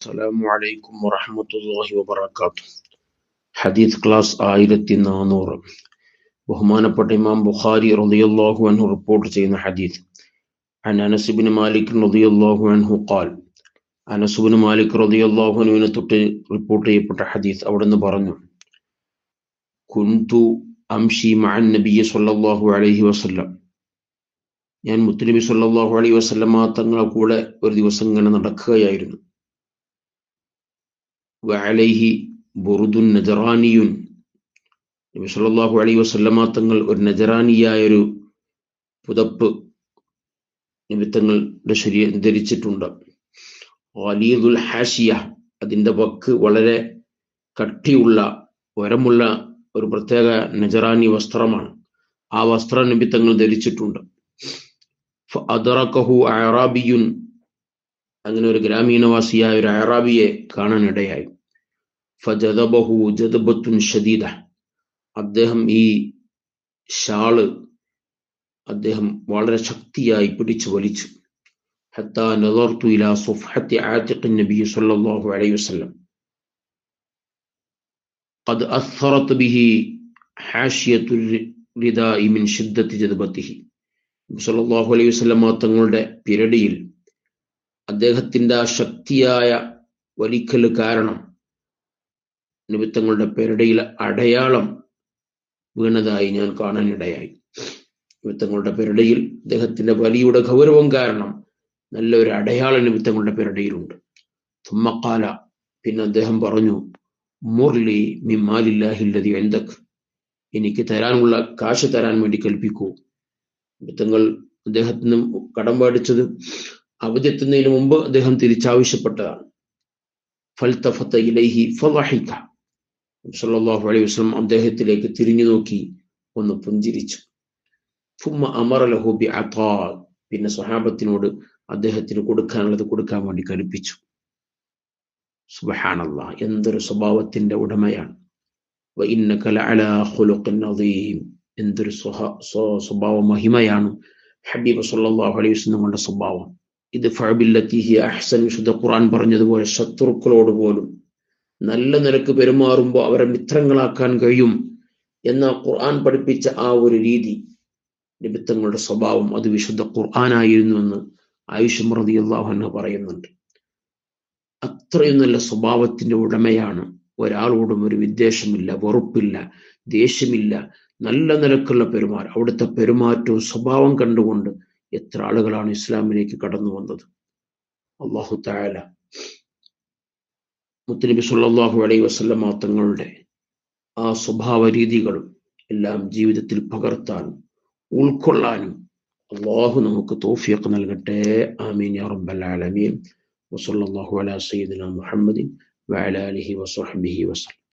അസ്സലാമു അലൈക്കും വറഹ്മത്തുള്ളാഹി വബറകാതുഹു. ഹദീസ് ക്ലാസ് 1400. ബഹുമാനപ്പെട്ട ഇമാം ബുഖാരി റളിയല്ലാഹു അൻഹു റിപ്പോർട്ട് ചെയ്യുന്ന ഹദീസ്. അൻ അനസ് ഇബ്നു മാലിക് റളിയല്ലാഹു അൻഹു ഖാൽ, അനസ് ഇബ്നു മാലിക് റളിയല്ലാഹു അൻഹുവിനെ തൊട്ട് റിപ്പോർട്ട് ചെയ്യപ്പെട്ട ഹദീസ്. അവിടുന്ന് പറഞ്ഞു, കുൻതു അംശി മഅൻ നബിയ്യി സ്വല്ലല്ലാഹു അലൈഹി വസല്ലം, ഞാൻ മുത്തുനബി സ്വല്ലല്ലാഹു അലൈഹി വസല്ലമ തങ്ങളുടെ കൂടെ ഒരു ദിവസം ഇങ്ങനെ നടക്കുകയായിരുന്നു. വഅലൈഹി ബുർദുൻ നജറാനിയുൻ, നബി സല്ലല്ലാഹു അലൈഹി വസല്ലമ തങ്ങൾ ഒരു നജറാനിയായൊരു പുതപ്പ് നബി തങ്ങളുടെ ശരീരം ധരിച്ചിട്ടുണ്ട്. ഖലീദുൽ ഹാഷിയ, അതിൻ്റെ വക്ക് വളരെ കട്ടിയുള്ള ഉരമുള്ള ഒരു പ്രത്യേക നജറാനി വസ്ത്രമാണ്. ആ വസ്ത്രം നബി തങ്ങൾ ധരിച്ചിട്ടുണ്ട്. ഫഅദറകഹു അഅറാബിയുൻ, അങ്ങനെ ഒരു ഗ്രാമീണവാസിയായ ഒരു അഅറാബിയെ കാണാനിടയായി. ഫജദബഹു ജദബത്തുൻ ഷദീദ, അദ്ദേഹം ഈ ഷാള് അദ്ദേഹം വളരെ ശക്തിയായി പിടിച്ചു വലിച്ചു. ഹത്താ നദർതു ഇലാ സുഫ്ഹത്തി ആതിഖിൻ നബി സ്വല്ലല്ലാഹു അലൈഹി വസല്ലം ഖദ് അസ്റത് ബിഹി ഹാഷിയത്തുർ റിദാഇ മിൻ ശിദ്ദത്തി ജദബത്തിഹി. നബി സ്വല്ലല്ലാഹു അലൈഹി വസല്ലം തങ്ങളുടെ പിരടിയിൽ അദ്ദേഹത്തിന്റെ ആ ശക്തിയായ വലിക്കൽ കാരണം നബി തങ്ങളുടെ പിരടിയിൽ അടയാളം വീണതായി ഞാൻ കാണാനിടയായി. നബി തങ്ങളുടെ പിരടിയിൽ അദ്ദേഹത്തിന്റെ വലിയുടെ ഗൗരവം കാരണം നല്ലൊരു അടയാളം നബി തങ്ങളുടെ പിരടിയിലുണ്ട്. സുമ്മ ഖാല, പിന്നെ അദ്ദേഹം പറഞ്ഞു, മുർലി മിൻ മാലില്ലാഹി അല്ലദി ഇൻദക്, എനിക്ക് തരാനുള്ള കാശ് തരാൻ വേണ്ടി കൽപ്പിക്കൂ. നബി തങ്ങൾ അദ്ദേഹത്തിന് കടം മേടിച്ചത് അവധിയെത്തുന്നതിന് മുമ്പ് അദ്ദേഹം തിരിച്ചാവശ്യപ്പെട്ടതാണ്. ഫൽതഫത ഇലൈഹി ഫളഹിക, നബി സല്ലല്ലാഹു അലൈഹി വസല്ലം അദ്ദേഹത്തിലേക്ക് തിരിഞ്ഞു നോക്കി ഒന്ന് പുഞ്ചിരിച്ചു. സുമ്മ അമറ ലഹു ബിഅതാ, പിന്നെ സ്വഹാബത്തിനോട് അദ്ദേഹത്തിന് കൊടുക്കാനുള്ളത് കൊടുക്കാൻ വേണ്ടി കൽപ്പിച്ചു. സുബ്ഹാനല്ലാഹ്, എന്തൊരു സ്വഭാവത്തിന്റെ ഉടമയാണ്. വ ഇന്നക ലഅലാ ഖുലുഖിൻ അദീം, എന്തൊരു സ്വഭാവ മഹിമയാണ് ഹബീബ് സല്ലല്ലാഹു അലൈഹി വസല്ലം സ്വഭാവം. ഇത് ഫഅബില്ലത്തി ഹിയ അഹ്സൻ, വിശുദ്ധ ഖുർആൻ പറഞ്ഞതുപോലെ ശത്രുക്കളോട് പോലും നല്ല നിലക്ക് പെരുമാറുമ്പോൾ അവരെ മിത്രങ്ങളാക്കാൻ കഴിയും എന്ന ഖുർആൻ പഠിപ്പിച്ച ആ ഒരു രീതി, നബി തങ്ങളുടെ സ്വഭാവം, അത് വിശുദ്ധ ഖുർആനായിരുന്നു എന്ന് ആയിഷ റളിയല്ലാഹു അൻഹ പറയുന്നുണ്ട്. അത്രയും നല്ല സ്വഭാവത്തിന്റെ ഉടമയാണ്. ഒരാളോടും ഒരു വിദ്വേഷമില്ല, വെറുപ്പില്ല, ദേഷ്യമില്ല, നല്ല നിലക്കുള്ള പെരുമാറ്റം. അവിടുത്തെ പെരുമാറ്റവും സ്വഭാവം കണ്ടുകൊണ്ട് എത്ര ആളുകളാണ് ഇസ്ലാമിലേക്ക് കടന്നു വന്നത്. അല്ലാഹു തആല മുത്തുനബി സ്വല്ലല്ലാഹു അലൈഹി വസല്ലമ തങ്ങളുടെ ആ സ്വഭാവ രീതികളും എല്ലാം ജീവിതത്തിൽ പകർത്താനും ഉൾക്കൊള്ളാനും അല്ലാഹു നമുക്ക് തൗഫീഖ് നൽകട്ടെ. ആമീൻ യാ റബ്ബൽ ആലമീൻ. വസല്ലല്ലാഹു അലാ സയ്യിദിനാ മുഹമ്മദിൻ വഅലാ ആലിഹി വസഹ്ബിഹി വസല്ലം.